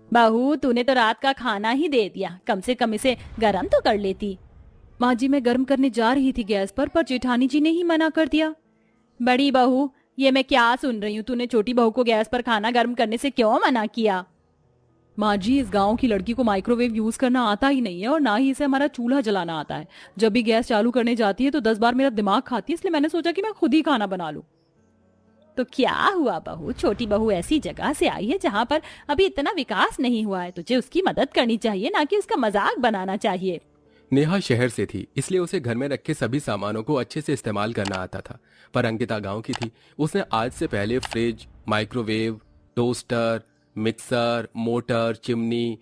बहू तूने तो रात का खाना ही दे दिया, कम से कम इसे गरम तो कर लेती। माँ जी, मैं गर्म करने जा रही थी गैस पर जेठानी जी ने ही मना कर दिया। बड़ी बहू, ये मैं क्या सुन रही हूँ, तूने छोटी बहू को गैस पर खाना गर्म करने से क्यों मना किया? माँ जी, इस गांव की लड़की को माइक्रोवेव यूज करना आता ही नहीं है और ना ही इसे हमारा चूल्हा जलाना आता है। जब भी गैस चालू करने जाती है तो 10 बार मेरा दिमाग खाती है, इसलिए मैंने सोचा कि मैं खुद ही खाना बना लूं। तो क्या हुआ बहू, छोटी बहू ऐसी जगह से आई है जहाँ पर अभी इतना विकास नहीं हुआ है, तुझे उसकी मदद करनी चाहिए, ना कि उसका मजाक बनाना चाहिए। नेहा शहर से थी, इसलिए उसे घर में रखे सभी सामानों को अच्छे से इस्तेमाल करना आता था। पर अंकिता गांव की थी। उसने आज से पहले fridge, microwave, toaster, mixer, motor, chimney,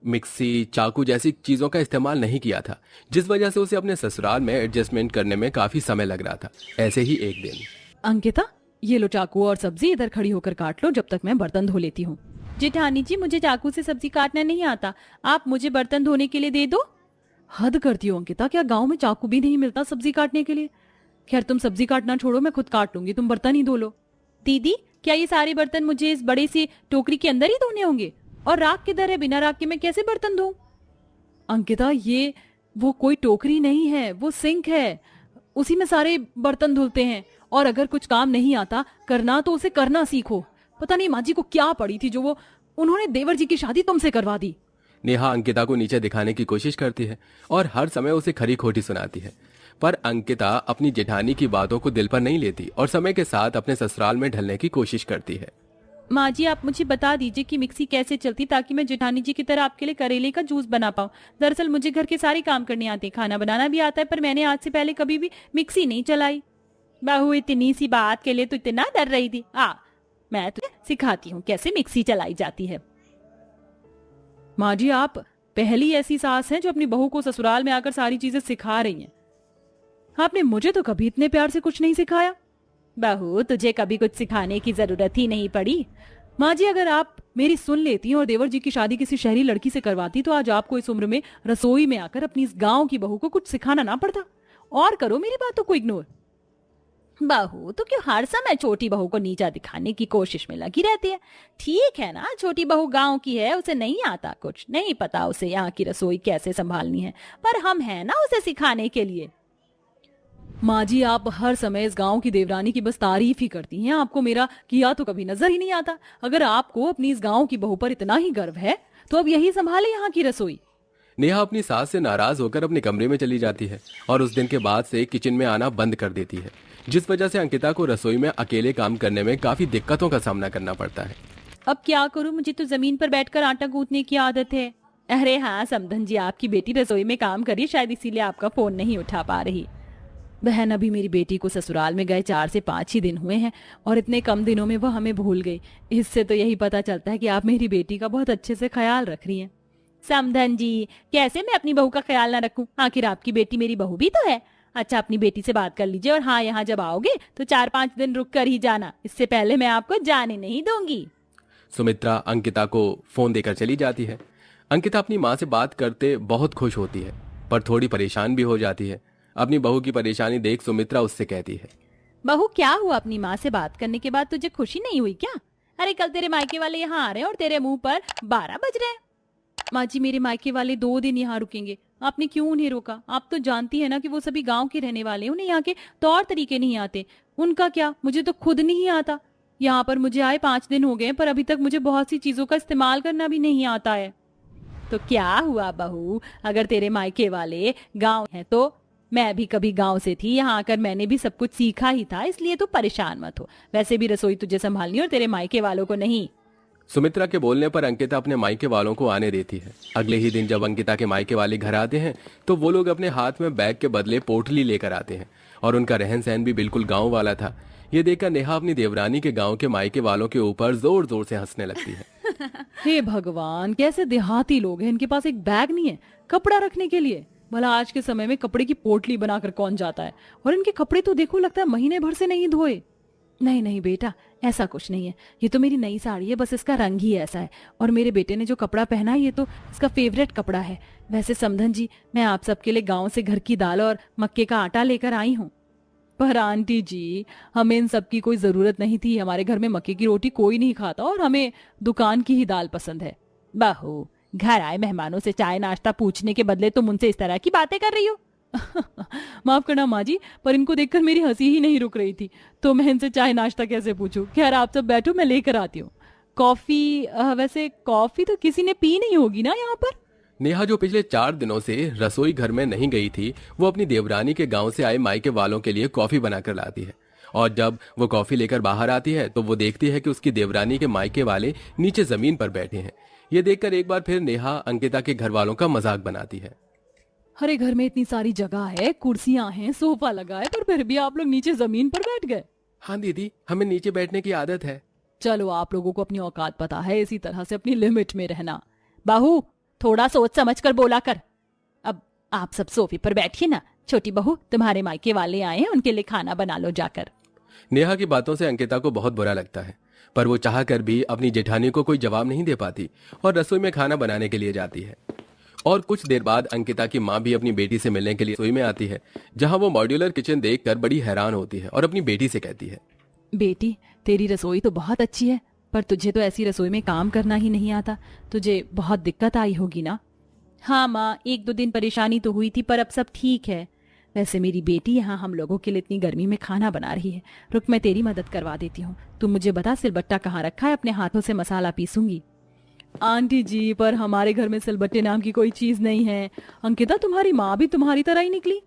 mixie, चाकू जैसी चीजों का इस्तेमाल नहीं किया था, जिस वजह से उसे अपने ससुराल में एडजस्टमेंट करने में काफी समय लग रहा था। ऐसे ही एक दिन। अंकिता, ये लो चाकू और सब्जी, इधर खड़ी होकर काट लो जब तक मैं बर्तन धो लेती हूँ। जेठानी जी, मुझे चाकू से सब्जी काटना नहीं आता, आप मुझे बर्तन धोने के लिए दे दो। हद करती हो अंकिता, क्या गांव में चाकू भी नहीं मिलता सब्जी काटने के लिए? खैर, तुम सब्जी काटना छोड़ो, मैं खुद काट लूंगी, तुम बर्तन ही धो लो। दीदी, क्या ये सारे बर्तन मुझे इस बड़ी सी टोकरी के अंदर ही धोने होंगे? और राख किधर है? बिना राख के मैं कैसे बर्तन धोऊं? अंकिता, ये वो कोई टोकरी नहीं है, वो सिंक है। उसी में सारे बर्तन धुलते हैं। और अगर कुछ काम नहीं आता करना तो उसे करना सीखो। पता नहीं माँ जी को क्या पड़ी थी जो वो उन्होंने देवर जी की शादी तुमसे करवा दी। नेहा अंकिता को नीचे दिखाने की कोशिश करती है और हर समय उसे खरी खोटी सुनाती है। पर अंकिता अपनी जेठानी की बातों को दिल पर नहीं लेती और समय के साथ अपने ससुराल में ढलने की कोशिश करती है। माँ जी, आप मुझे बता दीजिए कि मिक्सी कैसे चलती, ताकि मैं जेठानी जी की तरह आपके लिए करेले का जूस बना पाऊँ। दरअसल मुझे घर के सारे काम करने आते हैं, खाना बनाना भी आता है, पर मैंने आज से पहले कभी भी मिक्सी नहीं चलाई। बहू, इतनी सी बात के लिए तो इतना डर रही थी? मैं तुझे सिखाती हूँ कैसे मिक्सी चलाई जाती है। माँ जी, आप पहली ऐसी सास हैं जो अपनी बहू को ससुराल में आकर सारी चीजें सिखा रही हैं। आपने मुझे तो कभी इतने प्यार से कुछ नहीं सिखाया। बहू, तुझे कभी कुछ सिखाने की जरूरत ही नहीं पड़ी। माँ जी, अगर आप मेरी सुन लेती और देवर जी की शादी किसी शहरी लड़की से करवाती तो आज आपको इस उम्र में रसोई में आकर अपनी इस गांव की बहू को कुछ सिखाना ना पड़ता। और करो मेरी बातों को इग्नोर। बहू तो क्यों हर समय छोटी बहू को नीचा दिखाने की कोशिश में लगी रहती है? ठीक है ना, छोटी बहू गांव की है, उसे नहीं आता कुछ, नहीं पता उसे यहाँ की रसोई कैसे संभालनी है, पर हम हैं ना उसे सिखाने के लिए। माँ जी, आप हर समय इस गांव की देवरानी की बस तारीफ ही करती हैं, आपको मेरा किया तो कभी नजर ही नहीं आता। अगर आपको अपनी इस गांव की बहू पर इतना ही गर्व है तो अब यही संभाले यहाँ की रसोई। नेहा अपनी सास से नाराज होकर अपने कमरे में चली जाती है और उस दिन के बाद से किचन में आना बंद कर देती है, जिस वजह से अंकिता को रसोई में अकेले काम करने में काफी दिक्कतों का सामना करना पड़ता है। अब क्या करूं, मुझे तो जमीन पर बैठकर आटा गूंथने की आदत है। अरे हाँ समधन जी, आपकी बेटी रसोई में काम करी, शायद इसीलिए आपका फोन नहीं उठा पा रही। बहन, अभी मेरी बेटी को ससुराल में गए 4 से 5 ही दिन हुए हैं और इतने कम दिनों में वो हमें भूल गई। इससे तो यही पता चलता है कि आप मेरी बेटी का बहुत अच्छे से ख्याल रख रही हैं। समधन जी, कैसे मैं अपनी बहू का ख्याल ना रखूं? आखिर आपकी बेटी मेरी बहू भी तो है। अच्छा, अपनी बेटी से बात कर लीजिए, और हाँ, यहाँ जब आओगे तो 4-5 दिन रुक कर ही जाना, इससे पहले मैं आपको जाने नहीं दूंगी। सुमित्रा अंकिता को फोन देकर चली जाती है। अंकिता अपनी माँ से बात करते बहुत खुश होती है, पर थोड़ी परेशान भी हो जाती है। अपनी बहू की परेशानी देख सुमित्रा उससे कहती है, बहू क्या हुआ, अपनी माँ से बात करने के बाद तुझे खुशी नहीं हुई क्या? अरे कल तेरे मायके वाले यहाँ आ रहे हैं और तेरे मुंह पर 12 बज रहे हैं। माँ जी, मेरे मायके वाले 2 दिन यहाँ रुकेंगे, आपने क्यों उन्हें रोका? आप तो जानती है ना कि वो सभी गांव के रहने वाले हैं, उन्हें यहाँ के तौर तरीके नहीं आते। उनका क्या, मुझे तो खुद नहीं आता। यहाँ पर मुझे आए 5 दिन हो गए, पर अभी तक मुझे बहुत सी चीजों का इस्तेमाल करना भी नहीं आता है। तो क्या हुआ बहू, अगर तेरे मायके वाले गांव हैं तो मैं भी कभी गांव से थी, यहाँ आकर मैंने भी सब कुछ सीखा ही था, इसलिए तो परेशान मत हो। वैसे भी रसोई तुझे संभालनी और तेरे मायके वालों को नहीं। सुमित्रा के बोलने पर अंकिता अपने मायके वालों को आने देती है। अगले ही दिन जब अंकिता के मायके वाले घर आते हैं तो वो लोग अपने हाथ में बैग के बदले पोटली लेकर आते हैं और उनका रहन सहन भी बिल्कुल गांव वाला था। ये देखकर नेहा अपनी देवरानी के गांव के मायके वालों के ऊपर जोर जोर से हंसने लगती है। हे भगवान, कैसे देहाती लोग हैं, इनके पास एक बैग नहीं है कपड़ा रखने के लिए। भला आज के समय में कपड़े की पोटली बनाकर कौन जाता है? और इनके कपड़े तो देखो, लगता है महीने भर से नहीं धोए। नहीं नहीं बेटा, ऐसा कुछ नहीं है, ये तो मेरी नई साड़ी है, बस इसका रंग ही ऐसा है। और मेरे बेटे ने जो कपड़ा पहना है ये तो इसका फेवरेट कपड़ा है। वैसे समधन जी, मैं आप सबके लिए गांव से घर की दाल और मक्के का आटा लेकर आई हूँ। पर आंटी जी, हमें इन सब की कोई जरूरत नहीं थी, हमारे घर में मक्के की रोटी कोई नहीं खाता और हमें दुकान की ही दाल पसंद है। बहू, घर आए मेहमानों से चाय नाश्ता पूछने के बदले तुम उनसे इस तरह की बातें कर रही हो। माफ करना माँ जी, पर इनको देखकर मेरी हंसी ही नहीं रुक रही थी, तो मैं इनसे चाय नाश्ता कैसे पूछूं। खैर आप सब बैठो, मैं लेकर आती हूँ कॉफी। वैसे कॉफी तो किसी ने पी नहीं होगी ना यहाँ पर। नेहा जो पिछले 4 दिनों से रसोई घर में नहीं गई थी, वो अपनी देवरानी के गांव से आए मायके वालों के लिए कॉफी बनाकर लाती है। और जब वो कॉफी लेकर बाहर आती है तो वो देखती है कि उसकी देवरानी के मायके वाले नीचे जमीन पर बैठे हैं। ये देखकर एक बार फिर नेहा अंकिता के घर वालों का मजाक बनाती है। अरे घर में इतनी सारी जगह है, कुर्सियां हैं, सोफा लगा है, पर फिर भी आप लोग नीचे जमीन पर बैठ गए। हाँ दीदी, हमें नीचे बैठने की आदत है। चलो आप लोगों को अपनी औकात पता है, इसी तरह से अपनी लिमिट में रहना। बहू, थोड़ा सोच समझ कर बोला कर। अब आप सब सोफे पर बैठिए ना। छोटी बहू, तुम्हारे मायके वाले आए हैं, उनके लिए खाना बना लो जाकर। नेहा की बातों से अंकिता को बहुत बुरा लगता है, पर वो चाह कर भी अपनी जेठानी को कोई जवाब नहीं दे पाती और रसोई में खाना बनाने के लिए जाती है। और कुछ देर बाद अंकिता की माँ भी अपनी बेटी से मिलने के लिए रसोई में आती है, जहां वो मॉड्यूलर किचन देखकर बड़ी हैरान होती है और अपनी बेटी से कहती है, बेटी, तेरी रसोई तो बहुत अच्छी है, पर तुझे तो ऐसी रसोई में काम करना ही नहीं आता। तुझे बहुत दिक्कत आई होगी ना। हाँ माँ, 1-2 दिन परेशानी तो हुई थी, पर अब सब ठीक है। वैसे मेरी बेटी यहाँ हम लोगों के लिए इतनी गर्मी में खाना बना रही है। रुक, मैं तेरी मदद करवा देती हूँ। तुम मुझे बता सिलबट्टा कहाँ रखा है, अपने हाथों से मसाला पीसूंगी। आंटी जी, पर हमारे घर में सिलबट्टे नाम की कोई चीज नहीं है। अंकिता, तुम्हारी माँ भी तुम्हारी तरह ही निकली।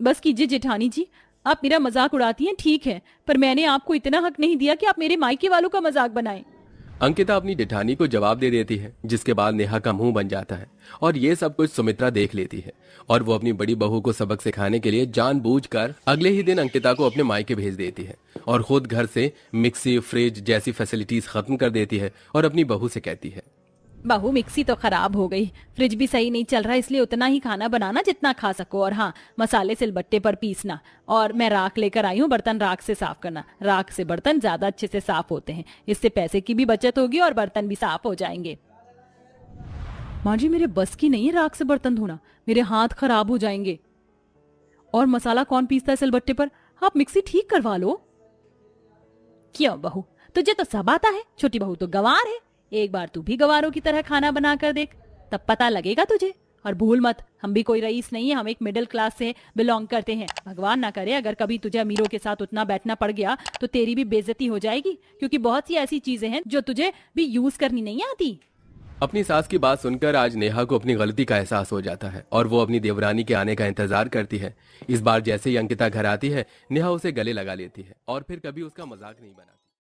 बस कीजिए जेठानी जी, आप मेरा मजाक उड़ाती हैं ठीक है, पर मैंने आपको इतना हक नहीं दिया कि आप मेरे मायके वालों का मजाक बनाएं। अंकिता अपनी जेठानी को जवाब दे देती है, जिसके बाद नेहा का मुंह बन जाता है और ये सब कुछ सुमित्रा देख लेती है और वो अपनी बड़ी बहू को सबक सिखाने के लिए जानबूझकर अगले ही दिन अंकिता को अपने मायके भेज देती है और खुद घर से मिक्सी, फ्रिज जैसी फैसिलिटीज खत्म कर देती है और अपनी बहू से कहती है, बहू, मिक्सी तो खराब हो गई, फ्रिज भी सही नहीं चल रहा, इसलिए उतना ही खाना बनाना जितना खा सको, और हाँ, मसाले सिलबट्टे पर पीसना। और मैं राख लेकर आई हूँ, बर्तन राख से साफ करना। राख से बर्तन ज्यादा अच्छे से साफ होते हैं, इससे पैसे की भी बचत होगी और बर्तन भी साफ हो जाएंगे। माँ जी, मेरे बस की नहीं है राख से बर्तन धोना, मेरे हाथ खराब हो जाएंगे। और मसाला कौन पीसता है सिलबट्टे पर? आप मिक्सी ठीक करवा लो। क्यों बहू, तुझे तो सब आता है, छोटी बहू तो गंवार है। एक बार तू भी गंवारों की तरह खाना बना कर देख, तब पता लगेगा तुझे। और भूल मत, हम भी कोई रईस नहीं है, हम एक मिडिल क्लास से बिलोंग करते हैं। भगवान ना करे अगर कभी तुझे अमीरों के साथ उतना बैठना पड़ गया तो तेरी भी बेइज्जती हो जाएगी, क्योंकि बहुत सी ऐसी चीजें हैं जो तुझे भी यूज करनी नहीं आती। अपनी सास की बात सुनकर आज नेहा को अपनी गलती का एहसास हो जाता है और वो अपनी देवरानी के आने का इंतजार करती है। इस बार जैसे ही अंकिता घर आती है, नेहा उसे गले लगा लेती है और फिर कभी उसका मजाक नहीं बनाती।